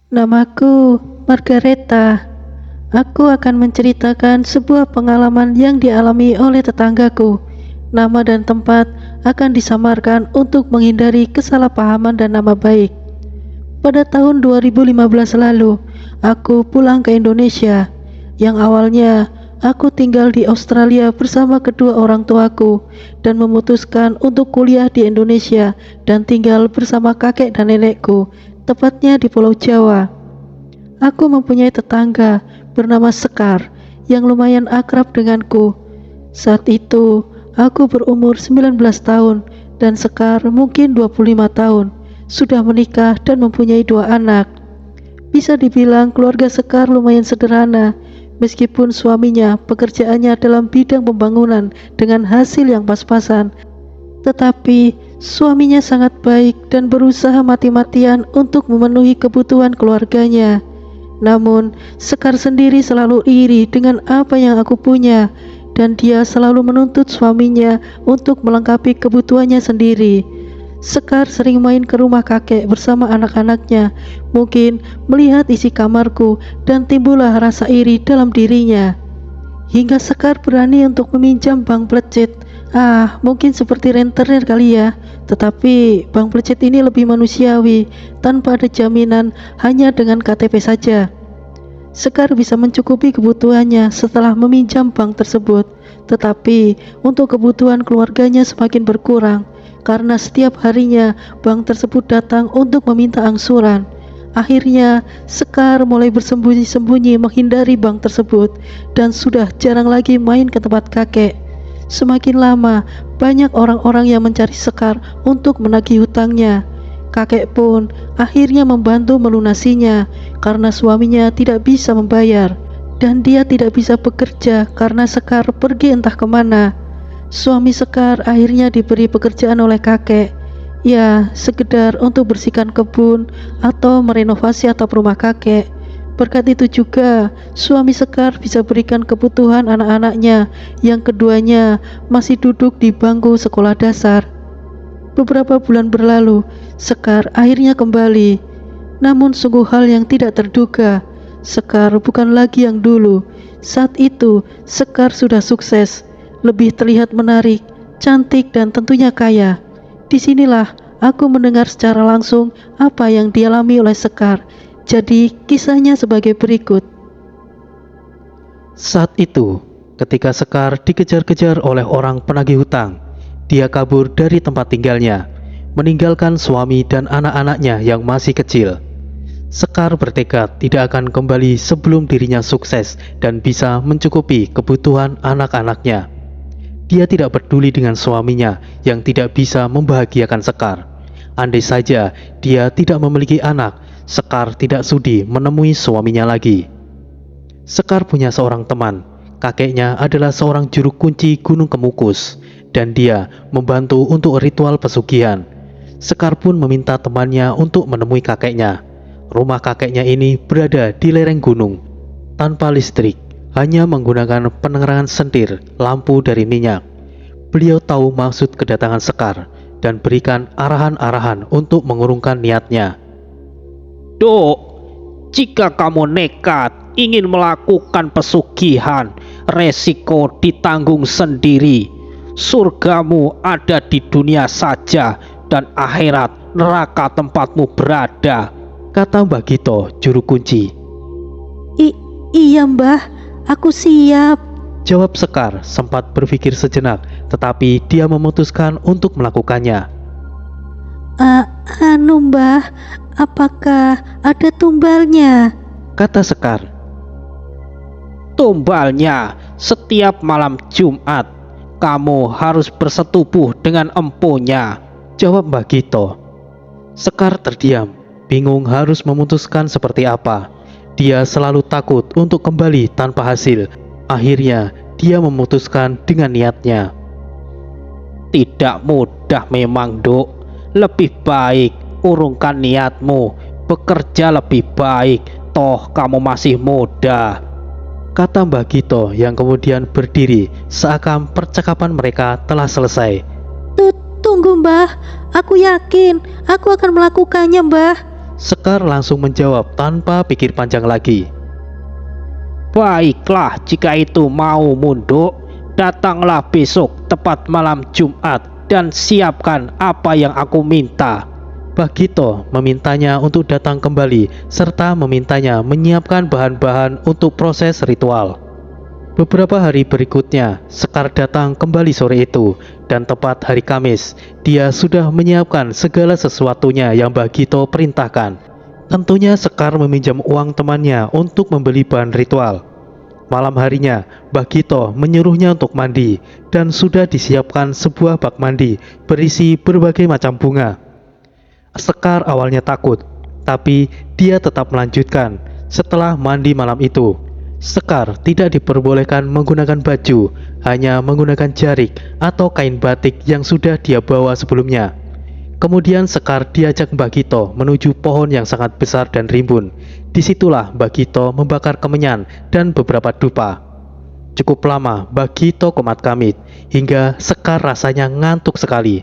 Namaku Margareta. Aku akan menceritakan sebuah pengalaman yang dialami oleh tetanggaku. Nama dan tempat akan disamarkan untuk menghindari kesalahpahaman dan nama baik. Pada tahun 2015 lalu, aku pulang ke Indonesia. Yang awalnya aku tinggal di Australia bersama kedua orang tuaku dan memutuskan untuk kuliah di Indonesia dan tinggal bersama kakek dan nenekku, tepatnya di Pulau Jawa. Aku mempunyai tetangga bernama Sekar yang lumayan akrab denganku. Saat itu, aku berumur 19 tahun dan Sekar mungkin 25 tahun, sudah menikah dan mempunyai 2 anak. Bisa dibilang keluarga Sekar lumayan sederhana, meskipun suaminya pekerjaannya dalam bidang pembangunan dengan hasil yang pas-pasan. Tetapi suaminya sangat baik dan berusaha mati-matian untuk memenuhi kebutuhan keluarganya. Namun, Sekar sendiri selalu iri dengan apa yang aku punya, dan dia selalu menuntut suaminya untuk melengkapi kebutuhannya sendiri. Sekar sering main ke rumah kakek bersama anak-anaknya, mungkin melihat isi kamarku, dan timbullah rasa iri dalam dirinya. Hingga Sekar berani untuk meminjam bank plecet. Mungkin seperti rentenir kali ya. Tetapi bank plecet ini lebih manusiawi, tanpa ada jaminan, hanya dengan KTP saja. Sekar bisa mencukupi kebutuhannya setelah meminjam bank tersebut. Tetapi untuk kebutuhan keluarganya semakin berkurang, karena setiap harinya bank tersebut datang untuk meminta angsuran. Akhirnya, Sekar mulai bersembunyi-sembunyi menghindari bank tersebut dan sudah jarang lagi main ke tempat kakek. Semakin lama, banyak orang-orang yang mencari Sekar untuk menagih hutangnya. Kakek pun akhirnya membantu melunasinya karena suaminya tidak bisa membayar dan dia tidak bisa bekerja karena Sekar pergi entah kemana. Suami Sekar akhirnya diberi pekerjaan oleh kakek, ya sekedar untuk bersihkan kebun atau merenovasi atap rumah kakek. Berkat itu juga suami Sekar bisa berikan kebutuhan anak-anaknya yang keduanya masih duduk di bangku sekolah dasar. Beberapa bulan berlalu, Sekar akhirnya kembali. Namun sungguh hal yang tidak terduga, Sekar bukan lagi yang dulu. Saat itu Sekar sudah sukses, lebih terlihat menarik, cantik dan tentunya kaya. Disinilah aku mendengar secara langsung apa yang dialami oleh Sekar. Jadi kisahnya sebagai berikut. Saat itu, ketika Sekar dikejar-kejar oleh orang penagih hutang, dia kabur dari tempat tinggalnya, meninggalkan suami dan anak-anaknya yang masih kecil. Sekar bertekad tidak akan kembali sebelum dirinya sukses dan bisa mencukupi kebutuhan anak-anaknya. Dia tidak peduli dengan suaminya yang tidak bisa membahagiakan Sekar. Andai saja dia tidak memiliki anak, Sekar tidak sudi menemui suaminya lagi. Sekar punya seorang teman. Kakeknya adalah seorang juru kunci Gunung Kemukus, dan dia membantu untuk ritual pesugihan. Sekar pun meminta temannya untuk menemui kakeknya. Rumah kakeknya ini berada di lereng gunung, tanpa listrik, hanya menggunakan penerangan sentir lampu dari minyak. Beliau tahu maksud kedatangan Sekar dan berikan arahan-arahan untuk mengurungkan niatnya. Dok, jika kamu nekat ingin melakukan pesugihan, resiko ditanggung sendiri. Surgamu ada di dunia saja dan akhirat neraka tempatmu berada, kata Mbah Gito, juru kunci. Iya Mbah, aku siap, jawab Sekar sempat berpikir sejenak, tetapi dia memutuskan untuk melakukannya. Mbah, apakah ada tumbalnya? Kata Sekar. Tumbalnya setiap malam Jumat kamu harus bersetubuh dengan empunya, jawab Mbah Gito. Sekar terdiam, bingung harus memutuskan seperti apa. Dia selalu takut untuk kembali tanpa hasil. Akhirnya dia memutuskan dengan niatnya. Tidak mudah memang, Dok. Lebih baik urungkan niatmu, bekerja lebih baik, toh kamu masih muda, kata Mbah Gito yang kemudian berdiri seakan percakapan mereka telah selesai. Tunggu Mbah, aku yakin aku akan melakukannya Mbah, Sekar langsung menjawab tanpa pikir panjang lagi. Baiklah, jika itu maumu, Nduk. Datanglah besok tepat malam Jumat dan siapkan apa yang aku minta. Bagito memintanya untuk datang kembali serta memintanya menyiapkan bahan-bahan untuk proses ritual. Beberapa hari berikutnya, Sekar datang kembali sore itu, dan tepat hari Kamis, dia sudah menyiapkan segala sesuatunya yang Bagito perintahkan. Tentunya Sekar meminjam uang temannya untuk membeli bahan ritual. Malam harinya, Bagito menyuruhnya untuk mandi, dan sudah disiapkan sebuah bak mandi berisi berbagai macam bunga. Sekar awalnya takut, tapi dia tetap melanjutkan. Setelah mandi malam itu, Sekar tidak diperbolehkan menggunakan baju, hanya menggunakan jarik atau kain batik yang sudah dia bawa sebelumnya. Kemudian Sekar diajak Bagito menuju pohon yang sangat besar dan rimbun. Disitulah Bagito membakar kemenyan dan beberapa dupa. Cukup lama Bagito komat kamit, hingga Sekar rasanya ngantuk sekali.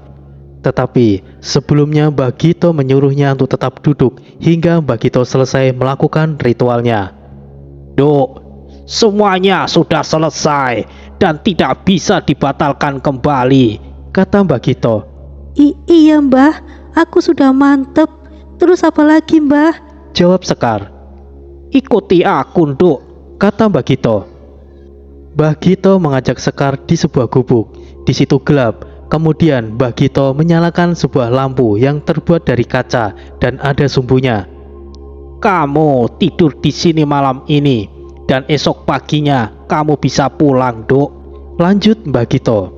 Tetapi sebelumnya Bagito menyuruhnya untuk tetap duduk hingga Bagito selesai melakukan ritualnya. Nduk, semuanya sudah selesai dan tidak bisa dibatalkan kembali, kata Bagito. Iya Mbah, aku sudah mantep. Terus apa lagi Mbah? Jawab Sekar. Ikuti aku, Nduk, kata Bagito. Bagito mengajak Sekar di sebuah gubuk. Di situ gelap. Kemudian Bagito menyalakan sebuah lampu yang terbuat dari kaca dan ada sumbunya. Kamu tidur di sini malam ini dan esok paginya kamu bisa pulang, Nduk, lanjut Bagito.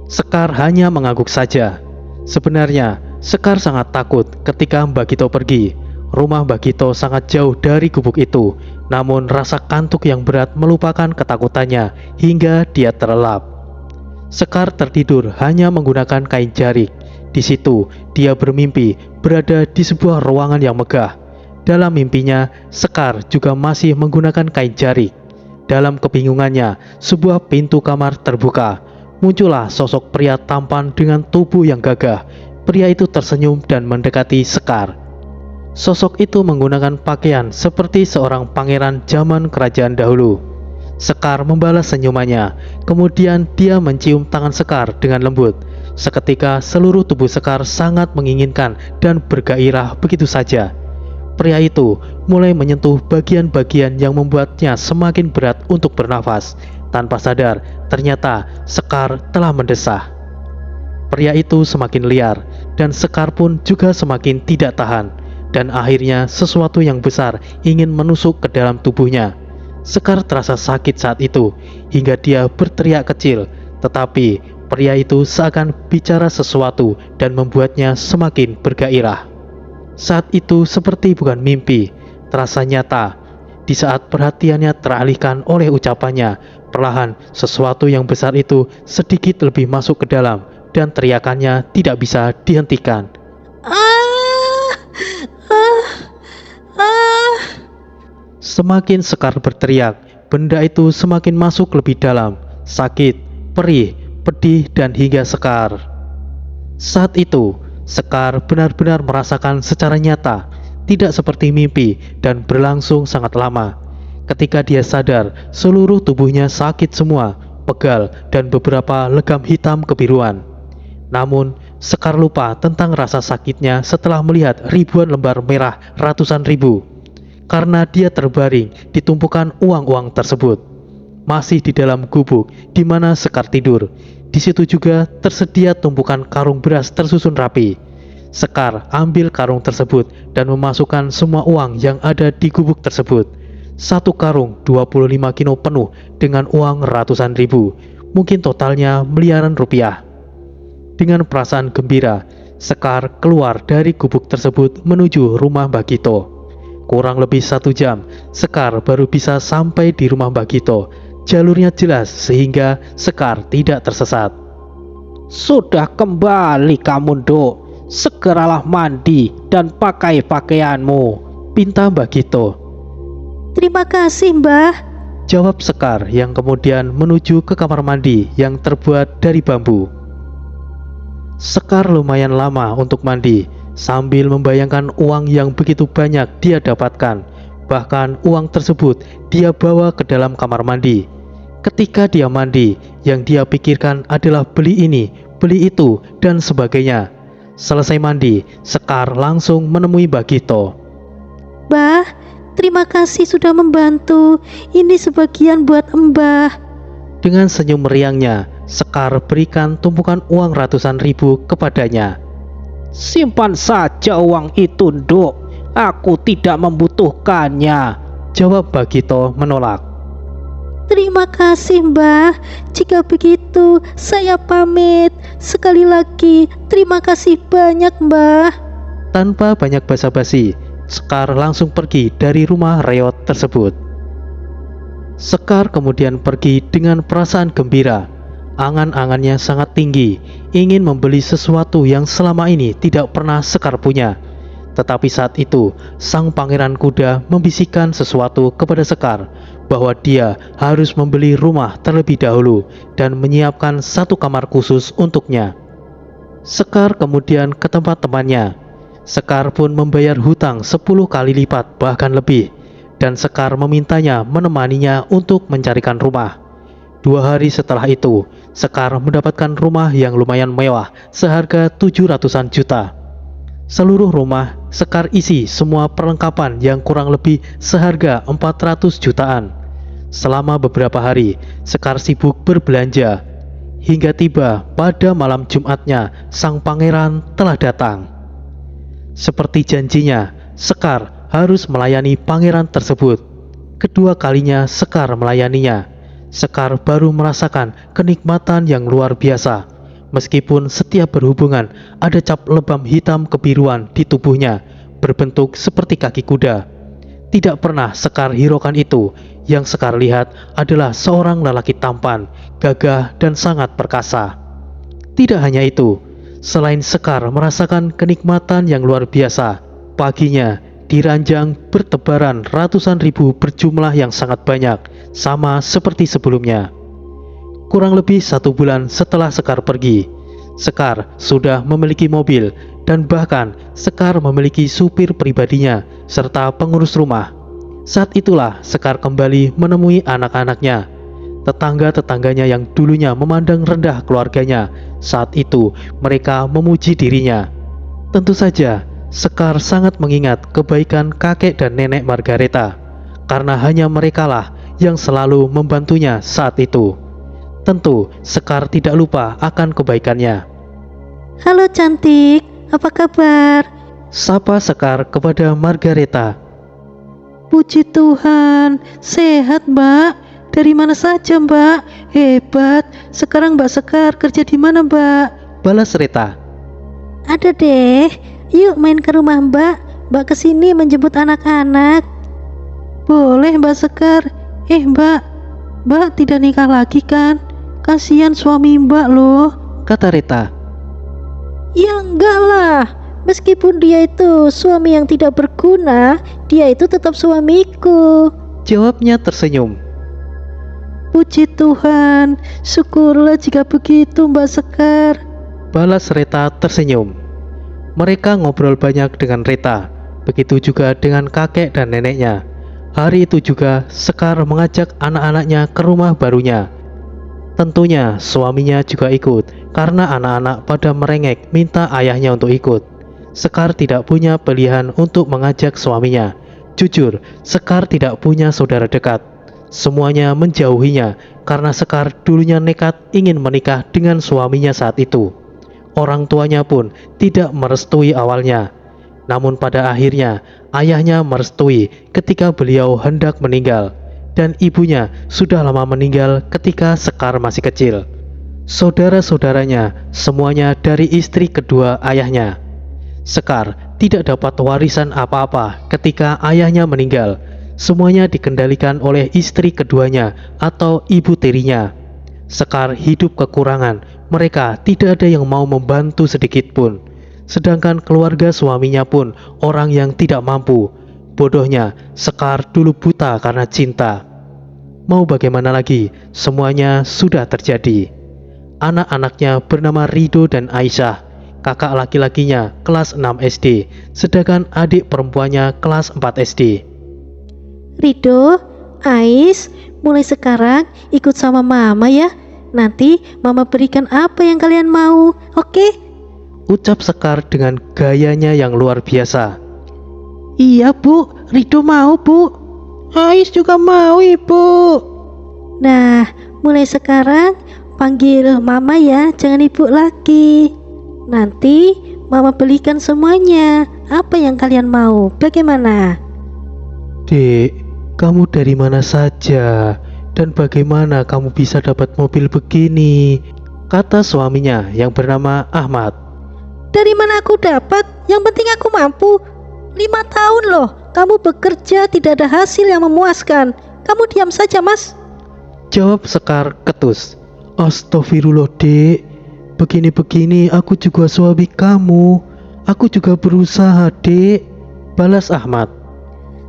Sekar hanya mengangguk saja. Sebenarnya Sekar sangat takut ketika Bagito pergi. Rumah Bagito sangat jauh dari gubuk itu, namun rasa kantuk yang berat melupakan ketakutannya hingga dia terlelap. Sekar tertidur hanya menggunakan kain jarik. Di situ dia bermimpi berada di sebuah ruangan yang megah. Dalam mimpinya, Sekar juga masih menggunakan kain jarik. Dalam kebingungannya, sebuah pintu kamar terbuka. Muncullah sosok pria tampan dengan tubuh yang gagah. Pria itu tersenyum dan mendekati Sekar. Sosok itu menggunakan pakaian seperti seorang pangeran zaman kerajaan dahulu. Sekar membalas senyumannya. Kemudian dia mencium tangan Sekar dengan lembut. Seketika seluruh tubuh Sekar sangat menginginkan dan bergairah begitu saja. Pria itu mulai menyentuh bagian-bagian yang membuatnya semakin berat untuk bernafas. Tanpa sadar, ternyata Sekar telah mendesah. Pria itu semakin liar, dan Sekar pun juga semakin tidak tahan. Dan akhirnya sesuatu yang besar ingin menusuk ke dalam tubuhnya. Sekar terasa sakit saat itu, hingga dia berteriak kecil. Tetapi pria itu seakan bicara sesuatu dan membuatnya semakin bergairah. Saat itu seperti bukan mimpi, terasa nyata. Di saat perhatiannya teralihkan oleh ucapannya, perlahan sesuatu yang besar itu sedikit lebih masuk ke dalam, dan teriakannya tidak bisa dihentikan. Semakin Sekar berteriak, benda itu semakin masuk lebih dalam, sakit, perih, pedih, dan hingga Sekar. Saat itu, Sekar benar-benar merasakan secara nyata, tidak seperti mimpi dan berlangsung sangat lama. Ketika dia sadar, seluruh tubuhnya sakit semua, pegal, dan beberapa legam hitam kebiruan. Namun, Sekar lupa tentang rasa sakitnya setelah melihat ribuan lembar merah ratusan ribu. Karena dia terbaring di tumpukan uang-uang tersebut. Masih di dalam gubuk di mana Sekar tidur. Di situ juga tersedia tumpukan karung beras tersusun rapi. Sekar ambil karung tersebut dan memasukkan semua uang yang ada di gubuk tersebut. Satu karung 25 kilo penuh dengan uang ratusan ribu. Mungkin totalnya miliaran rupiah. Dengan perasaan gembira, Sekar keluar dari gubuk tersebut menuju rumah Bagito. Kurang lebih 1 jam, Sekar baru bisa sampai di rumah Bagito. Jalurnya jelas sehingga Sekar tidak tersesat. Sudah kembali kamu, Nduk. Segeralah mandi dan pakai pakaianmu, pinta Bagito. Terima kasih Mbah, jawab Sekar yang kemudian menuju ke kamar mandi yang terbuat dari bambu. Sekar lumayan lama untuk mandi. sambil membayangkan uang yang begitu banyak dia dapatkan. Bahkan uang tersebut dia bawa ke dalam kamar mandi. Ketika dia mandi, yang dia pikirkan adalah beli ini, beli itu, dan sebagainya. Selesai mandi, Sekar langsung menemui Mbah Gito. Mbah, terima kasih sudah membantu. Ini sebagian buat Mbah. Dengan senyum meriangnya, Sekar berikan tumpukan uang ratusan ribu kepadanya. Simpan saja uang itu, Nduk. Aku tidak membutuhkannya. Jawab Mbah Gito menolak. Terima kasih Mbah. Jika begitu, saya pamit. Sekali lagi, terima kasih banyak Mbah. Tanpa banyak basa-basi, Sekar langsung pergi dari rumah reot tersebut. Sekar kemudian pergi dengan perasaan gembira. Angan-angannya sangat tinggi, ingin membeli sesuatu yang selama ini tidak pernah Sekar punya. Tetapi saat itu, sang pangeran kuda membisikkan sesuatu kepada Sekar, bahwa dia harus membeli rumah terlebih dahulu dan menyiapkan satu kamar khusus untuknya. Sekar kemudian ke tempat temannya. Sekar pun membayar hutang 10 kali lipat bahkan lebih, dan Sekar memintanya menemaninya untuk mencarikan rumah. 2 hari setelah itu, Sekar mendapatkan rumah yang lumayan mewah seharga 700-an juta. Seluruh rumah Sekar isi semua perlengkapan yang kurang lebih seharga 400 jutaan. Selama beberapa hari, Sekar sibuk berbelanja. Hingga tiba pada malam Jumatnya, sang pangeran telah datang. Seperti janjinya, Sekar harus melayani pangeran tersebut. Kedua kalinya Sekar melayaninya. Sekar baru merasakan kenikmatan yang luar biasa. Meskipun setiap berhubungan ada cap lebam hitam kebiruan di tubuhnya, berbentuk seperti kaki kuda. Tidak pernah Sekar hiraukan itu. Yang Sekar lihat adalah seorang lelaki tampan, gagah, dan sangat perkasa. Tidak hanya itu, selain Sekar merasakan kenikmatan yang luar biasa, paginya diranjang bertebaran ratusan ribu berjumlah yang sangat banyak, sama seperti sebelumnya. Kurang lebih 1 bulan setelah Sekar pergi, Sekar sudah memiliki mobil, dan bahkan Sekar memiliki supir pribadinya serta pengurus rumah. Saat itulah Sekar kembali menemui anak-anaknya. Tetangga-tetangganya yang dulunya memandang rendah keluarganya, saat itu mereka memuji dirinya. Tentu saja Sekar sangat mengingat kebaikan kakek dan nenek Margareta, karena hanya merekalah yang selalu membantunya saat itu. Tentu Sekar tidak lupa akan kebaikannya. Halo cantik, apa kabar? Sapa Sekar kepada Margareta. Puji Tuhan, sehat Mbak. Dari mana saja Mbak? Hebat. Sekarang Mbak Sekar kerja di mana Mbak? Balas Reta. Ada deh. Yuk main ke rumah Mbak. Mbak kesini menjemput anak-anak. Boleh Mbak Sekar. Mbak tidak nikah lagi kan? Kasihan suami Mbak loh, Kata Reta. Ya enggak lah. Meskipun dia itu suami yang tidak berguna, dia itu tetap suamiku. Jawabnya tersenyum. Puji Tuhan, syukurlah jika begitu Mbak Sekar. Balas Reta tersenyum. Mereka ngobrol banyak dengan Reta, begitu juga dengan kakek dan neneknya. Hari itu juga Sekar mengajak anak-anaknya ke rumah barunya. Tentunya suaminya juga ikut, karena anak-anak pada merengek minta ayahnya untuk ikut. Sekar tidak punya pilihan untuk mengajak suaminya. Jujur, Sekar tidak punya saudara dekat. Semuanya menjauhinya karena Sekar dulunya nekat ingin menikah dengan suaminya saat itu. Orang tuanya pun tidak merestui awalnya. Namun pada akhirnya ayahnya merestui ketika beliau hendak meninggal, dan ibunya sudah lama meninggal ketika Sekar masih kecil. Saudara-saudaranya semuanya dari istri kedua ayahnya. Sekar tidak dapat warisan apa-apa ketika ayahnya meninggal. Semuanya dikendalikan oleh istri keduanya atau ibu tirinya. Sekar hidup kekurangan, mereka tidak ada yang mau membantu sedikit pun. Sedangkan keluarga suaminya pun orang yang tidak mampu. Bodohnya, Sekar dulu buta karena cinta. Mau bagaimana lagi, semuanya sudah terjadi. Anak-anaknya bernama Rido dan Aisyah. kakak laki-lakinya kelas 6 SD, sedangkan adik perempuannya kelas 4 SD. Rido, Ais, mulai sekarang ikut sama mama ya. Nanti mama berikan apa yang kalian mau, oke? Ucap Sekar dengan gayanya yang luar biasa. Iya bu, Rido mau bu. Ais juga mau ibu. Nah, mulai sekarang panggil mama ya, jangan ibu lagi. Nanti mama belikan semuanya, apa yang kalian mau, bagaimana? Dek, kamu dari mana saja? Dan bagaimana kamu bisa dapat mobil begini? Kata suaminya yang bernama Ahmad. Dari mana aku dapat? Yang penting aku mampu. 5 tahun loh, kamu bekerja tidak ada hasil yang memuaskan. Kamu diam saja mas. Jawab Sekar ketus. Astagfirullah dek, begini-begini aku juga suami kamu. Aku juga berusaha dek, balas Ahmad.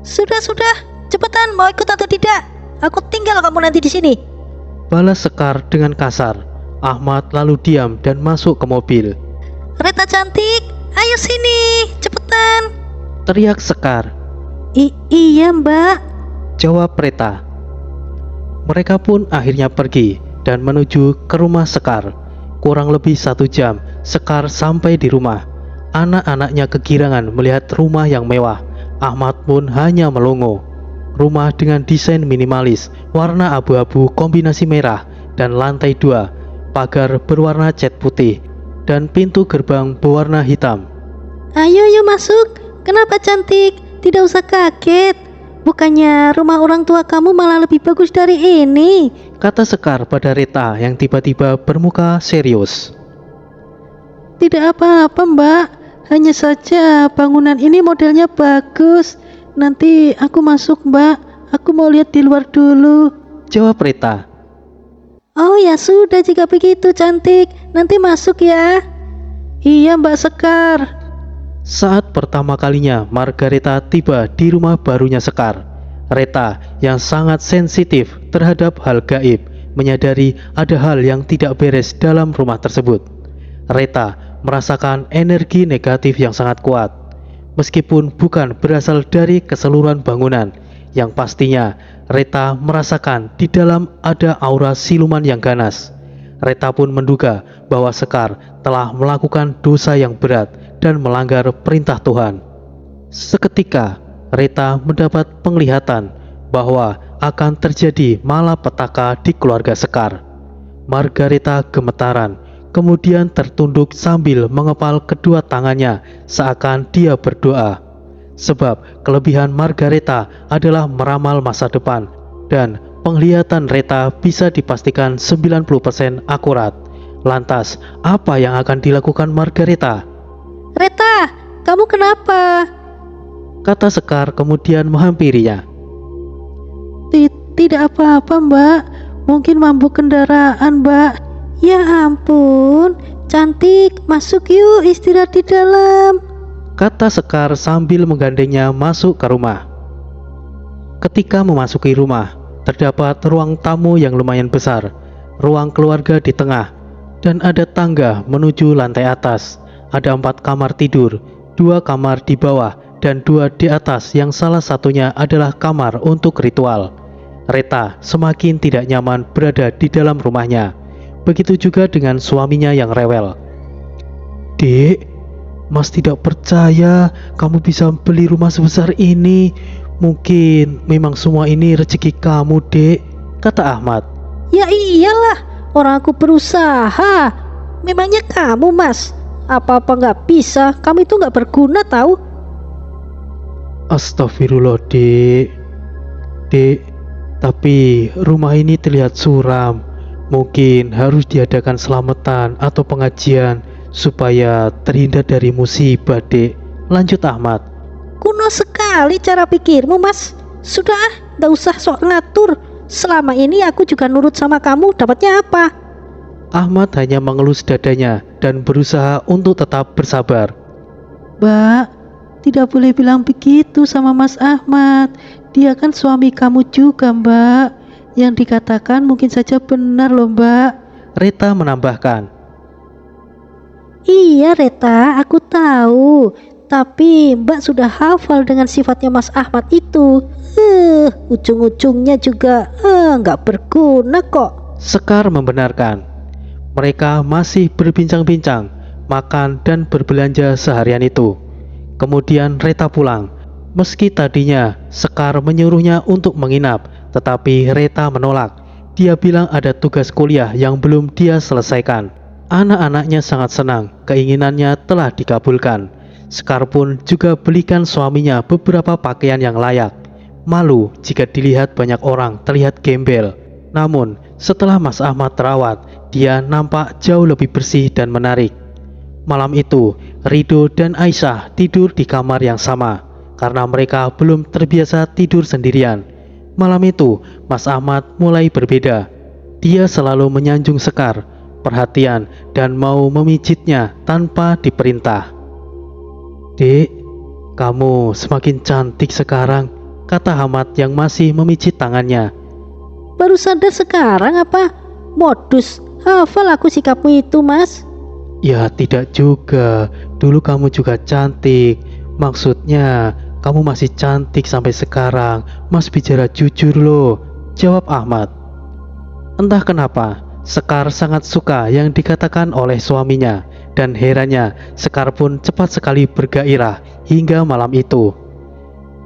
Sudah, cepetan mau ikut atau tidak? Aku tinggal kamu nanti di sini. Balas Sekar dengan kasar. Ahmad lalu diam dan masuk ke mobil. Reta cantik, ayo sini, cepetan. Teriak Sekar. Iya mbak. Jawab Reta. Mereka pun akhirnya pergi dan menuju ke rumah Sekar. Kurang lebih 1 jam, Sekar sampai di rumah. Anak-anaknya kegirangan melihat rumah yang mewah. Ahmad pun hanya melongo. Rumah dengan desain minimalis, warna abu-abu kombinasi merah, dan lantai 2, pagar berwarna cat putih, dan pintu gerbang berwarna hitam. Ayo masuk. Kenapa cantik? Tidak usah kaget. Bukannya rumah orang tua kamu malah lebih bagus dari ini? Kata Sekar pada Reta yang tiba-tiba bermuka serius. Tidak apa-apa mbak, hanya saja bangunan ini modelnya bagus. Nanti aku masuk mbak, aku mau lihat di luar dulu. Jawab Reta. Oh ya sudah, jika begitu cantik, nanti masuk ya. Iya mbak Sekar. Saat pertama kalinya Margareta tiba di rumah barunya Sekar, Reta yang sangat sensitif terhadap hal gaib menyadari ada hal yang tidak beres dalam rumah tersebut. Reta merasakan energi negatif yang sangat kuat, meskipun bukan berasal dari keseluruhan bangunan. Yang pastinya Reta merasakan di dalam ada aura siluman yang ganas. Reta pun menduga bahwa Sekar telah melakukan dosa yang berat dan melanggar perintah Tuhan. Seketika Reta mendapat penglihatan bahwa akan terjadi malapetaka di keluarga Sekar. Margareta gemetaran, kemudian tertunduk sambil mengepal kedua tangannya seakan dia berdoa. Sebab kelebihan Margareta adalah meramal masa depan, dan penglihatan Reta bisa dipastikan 90% akurat. Lantas, apa yang akan dilakukan Margareta? Reta, kamu kenapa? Kata Sekar kemudian menghampirinya. Tidak apa-apa mbak, mungkin mabuk kendaraan mbak. Ya ampun, cantik, masuk yuk istirahat di dalam. Kata Sekar sambil menggandengnya masuk ke rumah. Ketika memasuki rumah, terdapat ruang tamu yang lumayan besar, ruang keluarga di tengah, dan ada tangga menuju lantai atas. Ada 4 kamar tidur, 2 kamar di bawah, dan 2 di atas yang salah satunya adalah kamar untuk ritual. Reta semakin tidak nyaman berada di dalam rumahnya. Begitu juga dengan suaminya yang rewel. Dek, Mas tidak percaya kamu bisa beli rumah sebesar ini. Mungkin memang semua ini rezeki kamu, Dek, kata Ahmad. Ya iyalah, orang aku berusaha. Memangnya kamu mas, apa-apa nggak bisa, kamu itu nggak berguna tahu. Astagfirullah dek, tapi rumah ini terlihat suram. Mungkin harus diadakan selamatan atau pengajian supaya terhindar dari musibah, dek. Lanjut Ahmad. Kuno sekali cara pikirmu mas. Sudah, nggak usah sok ngatur. Selama ini aku juga nurut sama kamu, dapatnya apa? Ahmad hanya mengelus dadanya dan berusaha untuk tetap bersabar. Mbak, tidak boleh bilang begitu sama Mas Ahmad. Dia kan suami kamu juga mbak. Yang dikatakan mungkin saja benar loh mbak. Reta menambahkan. Iya Reta, aku tahu. Tapi Mbak sudah hafal dengan sifatnya Mas Ahmad itu. Ujung-ujungnya juga nggak berguna kok. Sekar membenarkan. Mereka masih berbincang-bincang, makan dan berbelanja seharian itu. Kemudian Reta pulang. Meski tadinya Sekar menyuruhnya untuk menginap, tetapi Reta menolak. Dia bilang ada tugas kuliah yang belum dia selesaikan. Anak-anaknya sangat senang, keinginannya telah dikabulkan. Sekar pun juga belikan suaminya beberapa pakaian yang layak. Malu jika dilihat banyak orang terlihat gembel. Namun, setelah Mas Ahmad terawat, dia nampak jauh lebih bersih dan menarik. Malam itu, Rido dan Aisyah tidur di kamar yang sama, karena mereka belum terbiasa tidur sendirian. Malam itu, Mas Ahmad mulai berbeda. Dia selalu menyanjung Sekar, perhatian, dan mau memijitnya tanpa diperintah. "Dek, kamu semakin cantik sekarang," kata Ahmad yang masih memijit tangannya. Baru sadar sekarang apa? Modus, hafal aku sikapmu itu, Mas. "Ya tidak juga, dulu kamu juga cantik. Maksudnya, kamu masih cantik sampai sekarang. Mas bicara jujur loh," jawab Ahmad. Entah kenapa, Sekar sangat suka yang dikatakan oleh suaminya, dan herannya Sekar pun cepat sekali bergairah hingga malam itu.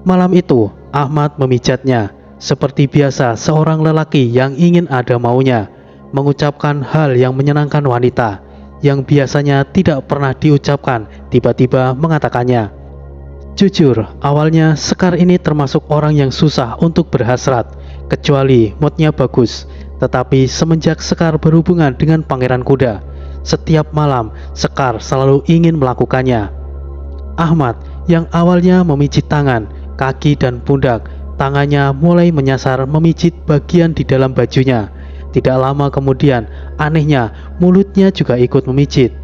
Malam itu, Ahmad memijatnya. Seperti biasa seorang lelaki yang ingin ada maunya, mengucapkan hal yang menyenangkan wanita, yang biasanya tidak pernah diucapkan, tiba-tiba mengatakannya. Jujur, awalnya Sekar ini termasuk orang yang susah untuk berhasrat, kecuali moodnya bagus. Tetapi semenjak Sekar berhubungan dengan Pangeran Kuda, setiap malam Sekar selalu ingin melakukannya. Ahmad yang awalnya memijit tangan, kaki dan pundak, tangannya mulai menyasar memijit bagian di dalam bajunya. Tidak lama kemudian, anehnya mulutnya juga ikut memijit.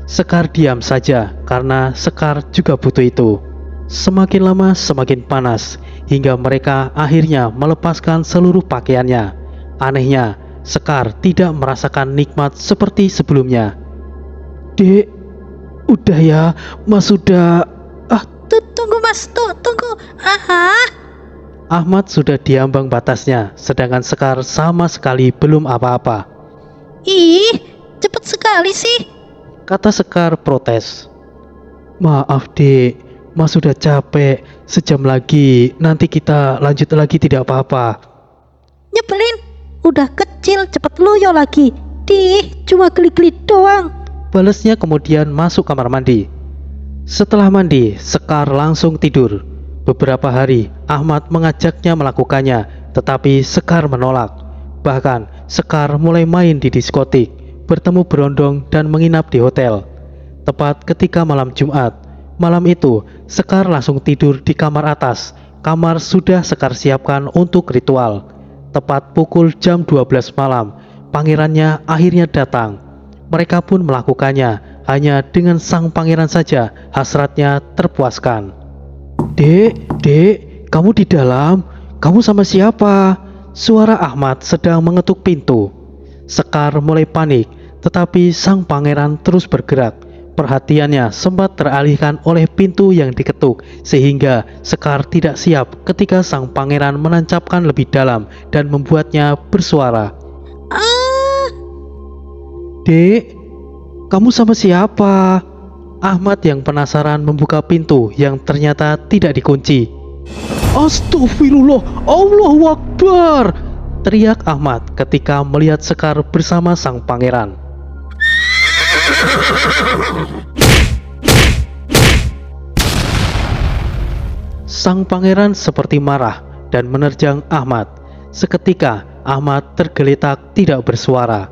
Sekar diam saja karena Sekar juga butuh itu. Semakin lama semakin panas, hingga mereka akhirnya melepaskan seluruh pakaiannya. Anehnya, Sekar tidak merasakan nikmat seperti sebelumnya. "Dek, udah ya, Mas sudah..." Tunggu Mas, tunggu. Ahmad sudah diambang batasnya, sedangkan Sekar sama sekali belum apa-apa. Ih, cepet sekali sih. Kata Sekar protes. "Maaf dek, Mas sudah capek. Sejam lagi, nanti kita lanjut lagi tidak apa-apa." Nyebelin, udah kecil cepet loyo lagi. Cuma klik-klik doang. Balasnya kemudian masuk kamar mandi. Setelah mandi, Sekar langsung tidur. Beberapa hari, Ahmad mengajaknya melakukannya, tetapi Sekar menolak. Bahkan, Sekar mulai main di diskotik, bertemu berondong dan menginap di hotel. Tepat ketika malam Jumat, malam itu, Sekar langsung tidur di kamar atas. Kamar sudah Sekar siapkan untuk ritual. Tepat pukul jam 12 malam, pangerannya akhirnya datang. Mereka pun melakukannya. Hanya dengan sang pangeran saja hasratnya terpuaskan. Dek, kamu di dalam? Kamu sama siapa?" Suara Ahmad sedang mengetuk pintu. Sekar mulai panik, tetapi sang pangeran terus bergerak. Perhatiannya sempat teralihkan oleh pintu yang diketuk, sehingga Sekar tidak siap ketika sang pangeran menancapkan lebih dalam dan membuatnya bersuara. "Dek, kamu sama siapa?" Ahmad yang penasaran membuka pintu yang ternyata tidak dikunci. "Astagfirullah, Allahu Akbar!" teriak Ahmad ketika melihat Sekar bersama sang pangeran. Sang pangeran seperti marah dan menerjang Ahmad. Seketika Ahmad tergeletak tidak bersuara.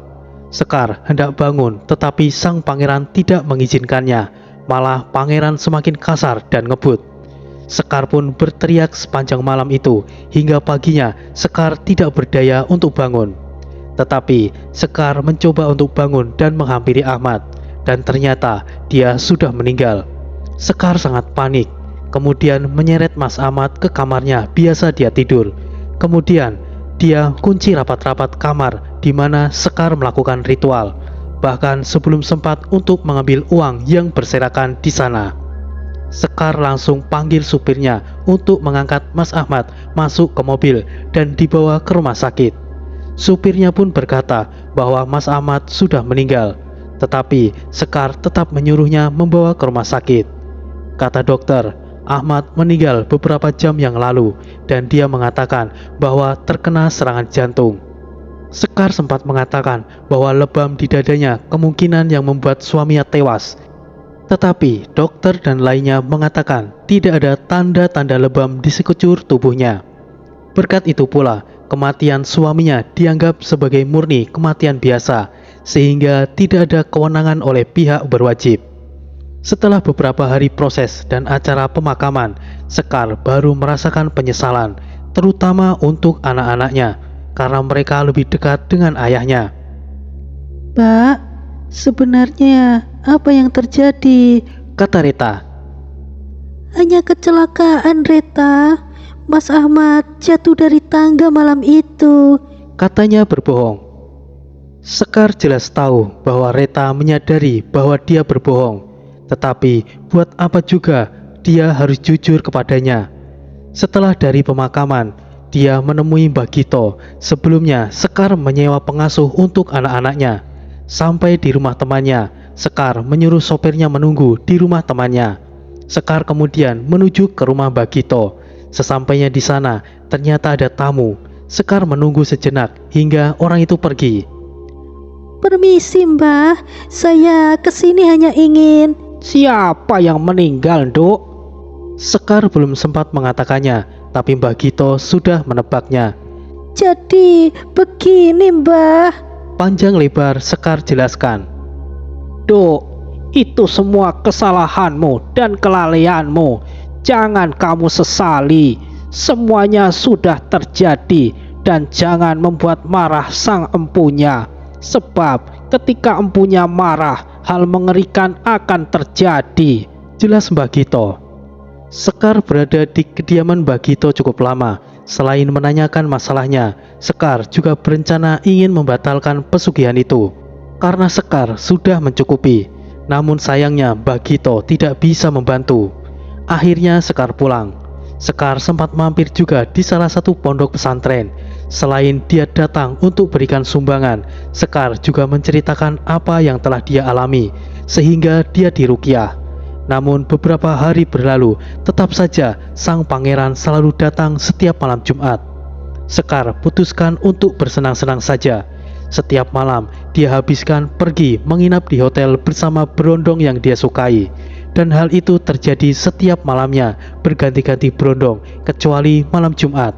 Sekar hendak bangun, tetapi sang pangeran tidak mengizinkannya. Malah pangeran semakin kasar dan ngebut. Sekar pun berteriak sepanjang malam itu, hingga paginya Sekar tidak berdaya untuk bangun. Tetapi Sekar mencoba untuk bangun dan menghampiri Ahmad, dan ternyata dia sudah meninggal. Sekar sangat panik, kemudian menyeret Mas Ahmad ke kamarnya biasa dia tidur. Kemudian dia kunci rapat-rapat kamar di mana Sekar melakukan ritual. bahkan sebelum sempat untuk mengambil uang yang berserakan di sana. Sekar langsung panggil supirnya untuk mengangkat Mas Ahmad masuk ke mobil dan dibawa ke rumah sakit. Supirnya pun berkata bahwa Mas Ahmad sudah meninggal, tetapi Sekar tetap menyuruhnya membawa ke rumah sakit. Kata dokter, Ahmad meninggal beberapa jam yang lalu dan dia mengatakan bahwa terkena serangan jantung. Sekar sempat mengatakan bahwa lebam di dadanya kemungkinan yang membuat suaminya tewas. Tetapi dokter dan lainnya mengatakan tidak ada tanda-tanda lebam di sekujur tubuhnya. Berkat itu pula, kematian suaminya dianggap sebagai murni kematian biasa, sehingga tidak ada kewenangan oleh pihak berwajib. Setelah beberapa hari proses dan acara pemakaman, Sekar baru merasakan penyesalan, terutama untuk anak-anaknya, karena mereka lebih dekat dengan ayahnya. Mbak, sebenarnya apa yang terjadi? Kata Rita. Hanya kecelakaan, Reta. Mas Ahmad jatuh dari tangga malam itu. Katanya berbohong. Sekar jelas tahu bahwa Reta menyadari bahwa dia berbohong. Tetapi buat apa juga dia harus jujur kepadanya. Setelah dari pemakaman, dia menemui Mbak Gito. Sebelumnya Sekar menyewa pengasuh untuk anak-anaknya. Sampai di rumah temannya, Sekar menyuruh sopirnya menunggu di rumah temannya. Sekar kemudian menuju ke rumah Mbak Gito. Sesampainya di sana, ternyata ada tamu. Sekar menunggu sejenak hingga orang itu pergi. Permisi, Mbah. Saya kesini hanya ingin... Siapa yang meninggal, Dok? Sekar belum sempat mengatakannya, tapi Mbak Gito sudah menebaknya. Jadi begini, Mbah. Panjang lebar Sekar jelaskan. Dok, itu semua kesalahanmu dan kelalaianmu. Jangan kamu sesali. Semuanya sudah terjadi dan jangan membuat marah sang empunya. Sebab ketika empunya marah, hal mengerikan akan terjadi. Jelas Mbak Gito. Sekar berada di kediaman Mbak Gito cukup lama. Selain menanyakan masalahnya, Sekar juga berencana ingin membatalkan pesugihan itu. Karena Sekar sudah mencukupi. Namun sayangnya Mbak Gito tidak bisa membantu. Akhirnya Sekar pulang. Sekar sempat mampir juga di salah satu pondok pesantren. Selain dia datang untuk berikan sumbangan, Sekar juga menceritakan apa yang telah dia alami, sehingga dia diruqyah. Namun beberapa hari berlalu, tetap saja sang pangeran selalu datang setiap malam Jumat. Sekar putuskan untuk bersenang-senang saja. Setiap malam dia habiskan pergi menginap di hotel bersama berondong yang dia sukai. Dan hal itu terjadi setiap malamnya, berganti-ganti berondong, kecuali malam Jumat.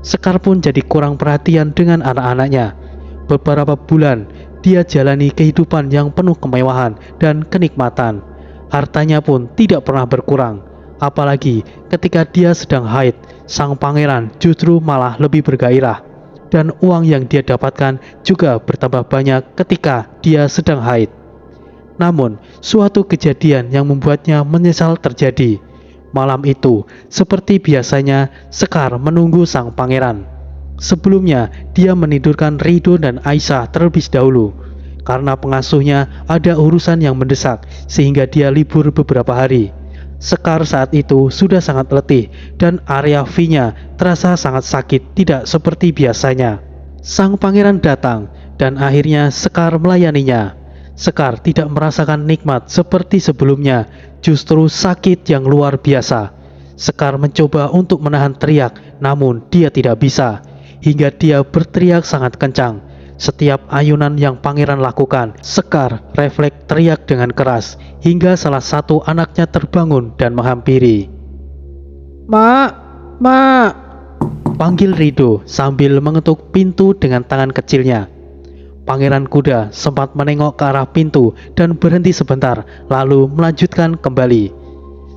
Sekar pun jadi kurang perhatian dengan anak-anaknya. Beberapa bulan dia jalani kehidupan yang penuh kemewahan dan kenikmatan. Hartanya pun tidak pernah berkurang. Apalagi ketika dia sedang haid, sang pangeran justru malah lebih bergairah. Dan uang yang dia dapatkan juga bertambah banyak ketika dia sedang haid. Namun, suatu kejadian yang membuatnya menyesal terjadi. Malam itu, seperti biasanya, Sekar menunggu sang pangeran. Sebelumnya, dia menidurkan Ridho dan Aisyah terlebih dahulu. Karena pengasuhnya ada urusan yang mendesak, sehingga dia libur beberapa hari. Sekar saat itu sudah sangat letih, dan area V-nya terasa sangat sakit, tidak seperti biasanya. Sang pangeran datang, dan akhirnya Sekar melayaninya. Sekar tidak merasakan nikmat seperti sebelumnya, justru sakit yang luar biasa. Sekar mencoba untuk menahan teriak, namun dia tidak bisa. Hingga dia berteriak sangat kencang. Setiap ayunan yang pangeran lakukan, Sekar refleks teriak dengan keras, hingga salah satu anaknya terbangun dan menghampiri. Mak, Mak. Panggil Ridho sambil mengetuk pintu dengan tangan kecilnya. Pangeran kuda sempat menengok ke arah pintu dan berhenti sebentar, lalu melanjutkan kembali.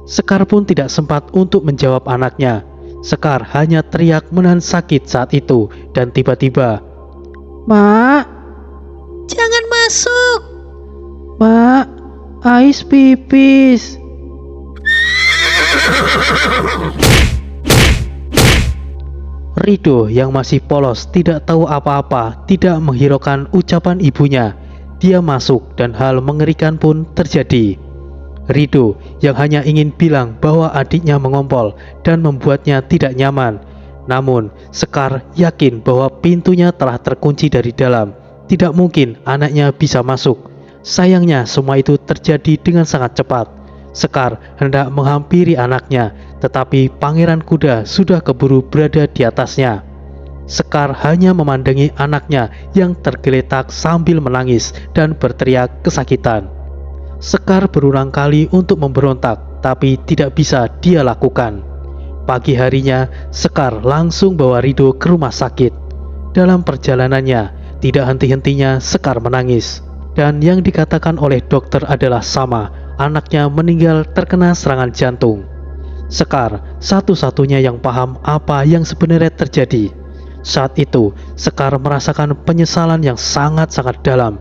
Sekar pun tidak sempat untuk menjawab anaknya. Sekar hanya teriak menahan sakit saat itu, dan tiba-tiba, Mak, Jangan masuk. Mak, Ais pipis. Ridho yang masih polos tidak tahu apa-apa, tidak menghiraukan ucapan ibunya. dia masuk dan hal mengerikan pun terjadi. Rido yang hanya ingin bilang bahwa adiknya mengompol dan membuatnya tidak nyaman. Namun Sekar yakin bahwa pintunya telah terkunci dari dalam. Tidak mungkin anaknya bisa masuk. Sayangnya semua itu terjadi dengan sangat cepat. Sekar hendak menghampiri anaknya, tetapi Pangeran Kuda sudah keburu berada di atasnya. Sekar hanya memandangi anaknya yang tergeletak sambil menangis dan berteriak kesakitan. Sekar berulang kali untuk memberontak, tapi tidak bisa dia lakukan. Pagi harinya, Sekar langsung bawa Rido ke rumah sakit. Dalam perjalanannya, tidak henti-hentinya Sekar menangis. Dan yang dikatakan oleh dokter adalah sama, anaknya meninggal terkena serangan jantung. Sekar satu-satunya yang paham apa yang sebenarnya terjadi. Saat itu, Sekar merasakan penyesalan yang sangat-sangat dalam.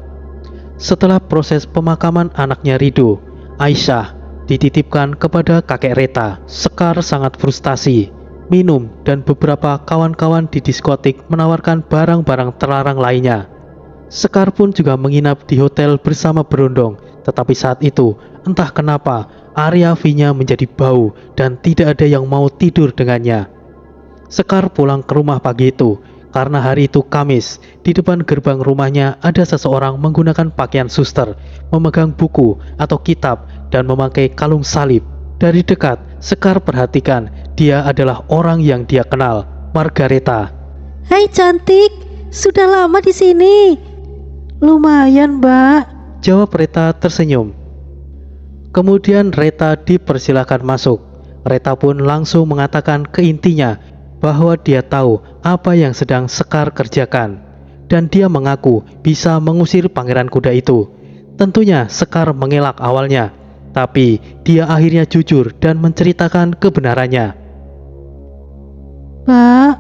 Setelah proses pemakaman anaknya Rido, Aisyah dititipkan kepada kakek Reta. Sekar sangat frustasi. Minum dan beberapa kawan-kawan di diskotik menawarkan barang-barang terlarang lainnya. Sekar pun juga menginap di hotel bersama Berondong, tetapi saat itu entah kenapa area V-nya menjadi bau dan tidak ada yang mau tidur dengannya. Sekar pulang ke rumah pagi itu karena hari itu Kamis. Di depan gerbang rumahnya ada seseorang menggunakan pakaian suster, memegang buku atau kitab dan memakai kalung salib. Dari dekat, Sekar perhatikan dia adalah orang yang dia kenal, Margareta. Hai cantik, sudah lama di sini. Lumayan, Mbak, jawab Reta tersenyum. Kemudian Reta dipersilakan masuk. Reta pun langsung mengatakan ke intinya bahwa dia tahu apa yang sedang Sekar kerjakan, dan dia mengaku bisa mengusir Pangeran Kuda itu. Tentunya Sekar mengelak awalnya, tapi dia akhirnya jujur dan menceritakan kebenarannya. Mbak,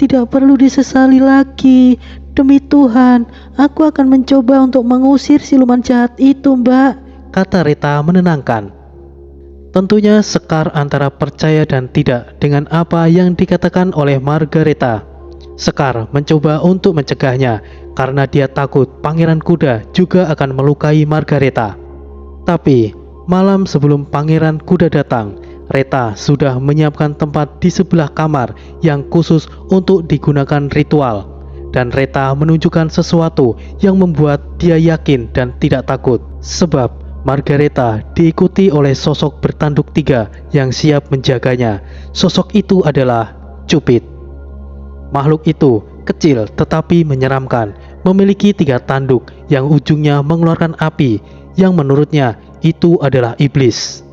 tidak perlu disesali lagi. Demi Tuhan, aku akan mencoba untuk mengusir siluman jahat itu, Mbak, kata Reta menenangkan. Tentunya Sekar antara percaya dan tidak dengan apa yang dikatakan oleh Margareta. Sekar mencoba untuk mencegahnya karena dia takut Pangeran Kuda juga akan melukai Margareta. Tapi malam sebelum Pangeran Kuda datang, Reta sudah menyiapkan tempat di sebelah kamar yang khusus untuk digunakan ritual. Dan Reta menunjukkan sesuatu yang membuat dia yakin dan tidak takut. Sebab Margareta diikuti oleh sosok bertanduk 3 yang siap menjaganya. Sosok itu adalah Cupid. Makhluk itu kecil tetapi menyeramkan, memiliki 3 tanduk yang ujungnya mengeluarkan api, yang menurutnya itu adalah iblis.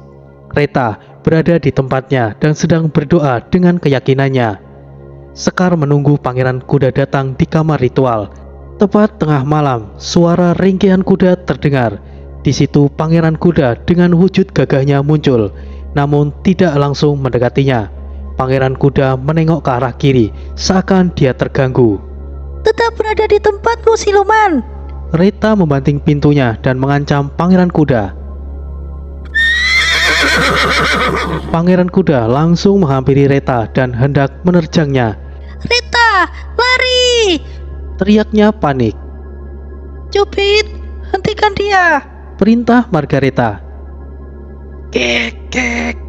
Reta berada di tempatnya dan sedang berdoa dengan keyakinannya. Sekar menunggu Pangeran Kuda datang di kamar ritual. Tepat tengah malam, suara ringkihan kuda terdengar. Di situ Pangeran Kuda dengan wujud gagahnya muncul, namun tidak langsung mendekatinya. Pangeran Kuda menengok ke arah kiri, seakan dia terganggu. Tetap berada di tempatmu, siluman. Reta membanting pintunya dan mengancam Pangeran Kuda. Pangeran Kuda langsung menghampiri Reta dan hendak menerjangnya. Reta, lari! Teriaknya panik. Cupid, hentikan dia. Perintah Margareta. Kek, kek.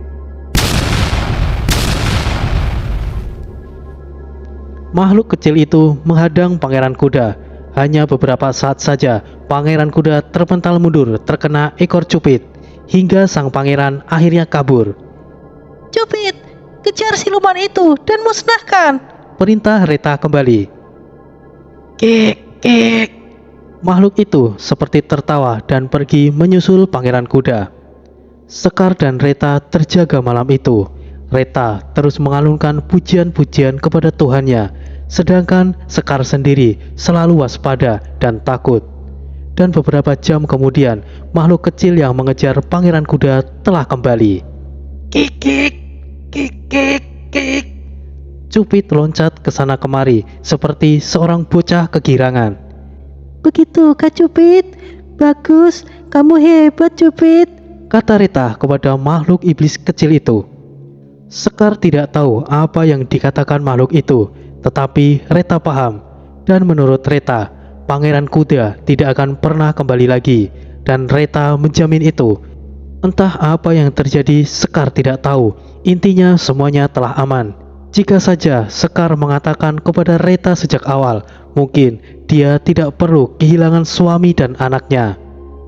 Makhluk kecil itu menghadang Pangeran Kuda. Hanya beberapa saat saja Pangeran Kuda terpental mundur terkena ekor Cupid, hingga sang pangeran akhirnya kabur. Cupid, kejar siluman itu dan musnahkan. Perintah Reta kembali. Kek, kek. Makhluk itu seperti tertawa dan pergi menyusul Pangeran Kuda. Sekar dan Reta terjaga malam itu. Reta terus mengalunkan pujian-pujian kepada Tuhannya, sedangkan Sekar sendiri selalu waspada dan takut. Dan beberapa jam kemudian, makhluk kecil yang mengejar Pangeran Kuda telah kembali. Kek, kek. Kek, kek, kek. Cupid loncat ke sana kemari seperti seorang bocah kegirangan. Begitu, Kak Cupid. Bagus, kamu hebat, Cupid, kata Reta kepada makhluk iblis kecil itu. Sekar tidak tahu apa yang dikatakan makhluk itu, tetapi Reta paham. Dan menurut Reta, Pangeran Kuda tidak akan pernah kembali lagi, dan Reta menjamin itu. Entah apa yang terjadi, Sekar tidak tahu. Intinya semuanya telah aman. Jika saja Sekar mengatakan kepada Reta sejak awal, mungkin dia tidak perlu kehilangan suami dan anaknya.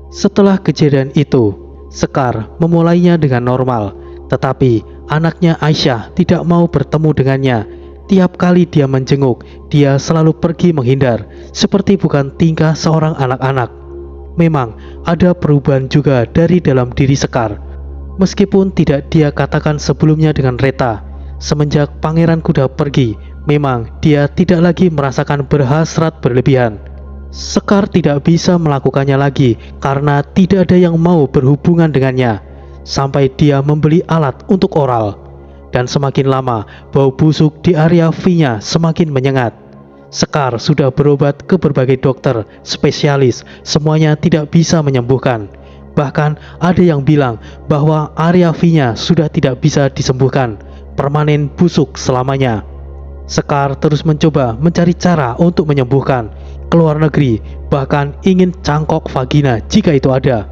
Setelah kejadian itu, Sekar memulainya dengan normal, tetapi anaknya Aisyah tidak mau bertemu dengannya. Tiap kali dia menjenguk, dia selalu pergi menghindar, seperti bukan tingkah seorang anak-anak. Memang ada perubahan juga dari dalam diri Sekar, meskipun tidak dia katakan sebelumnya dengan Reta. Semenjak Pangeran Kuda pergi, memang dia tidak lagi merasakan berhasrat berlebihan. Sekar tidak bisa melakukannya lagi karena tidak ada yang mau berhubungan dengannya, sampai dia membeli alat untuk oral. Dan semakin lama, bau busuk di area V-nya semakin menyengat. Sekar sudah berobat ke berbagai dokter, spesialis, semuanya tidak bisa menyembuhkan. Bahkan ada yang bilang bahwa area V-nya sudah tidak bisa disembuhkan, permanen busuk selamanya. Sekar terus mencoba mencari cara untuk menyembuhkan, ke luar negeri, bahkan ingin cangkok vagina jika itu ada.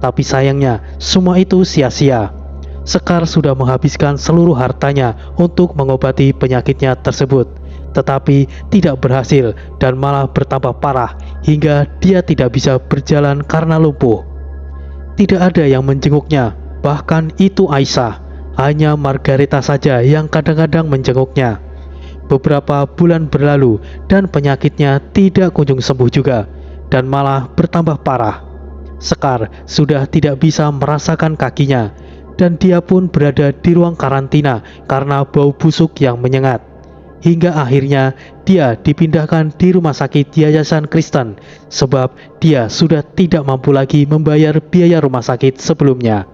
Tapi sayangnya, semua itu sia-sia. Sekar sudah menghabiskan seluruh hartanya untuk mengobati penyakitnya tersebut, tetapi tidak berhasil dan malah bertambah parah hingga dia tidak bisa berjalan karena lumpuh. Tidak ada yang menjenguknya, bahkan itu Aisyah. Hanya Margareta saja yang kadang-kadang menjenguknya. Beberapa bulan berlalu dan penyakitnya tidak kunjung sembuh juga, dan malah bertambah parah. Sekar sudah tidak bisa merasakan kakinya, dan dia pun berada di ruang karantina karena bau busuk yang menyengat. Hingga akhirnya dia dipindahkan di rumah sakit Yayasan Kristen, sebab dia sudah tidak mampu lagi membayar biaya rumah sakit sebelumnya.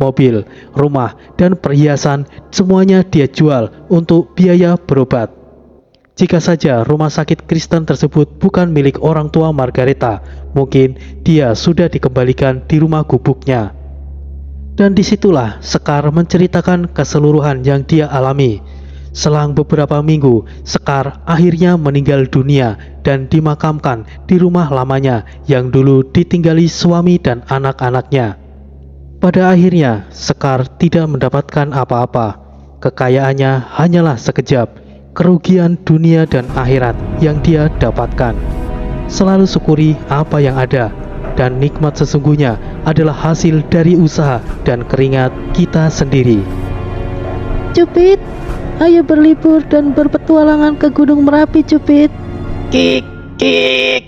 Mobil, rumah, dan perhiasan semuanya dia jual untuk biaya berobat. Jika saja rumah sakit Kristen tersebut bukan milik orang tua Margareta, mungkin dia sudah dikembalikan di rumah gubuknya. Dan disitulah Sekar menceritakan keseluruhan yang dia alami. Selang beberapa minggu, Sekar akhirnya meninggal dunia dan dimakamkan di rumah lamanya yang dulu ditinggali suami dan anak-anaknya. Pada akhirnya, Sekar tidak mendapatkan apa-apa. Kekayaannya hanyalah sekejap, kerugian dunia dan akhirat yang dia dapatkan. Selalu syukuri apa yang ada, dan nikmat sesungguhnya adalah hasil dari usaha dan keringat kita sendiri. Cupit, ayo berlibur dan berpetualangan ke Gunung Merapi, Cupit. Kik, kik.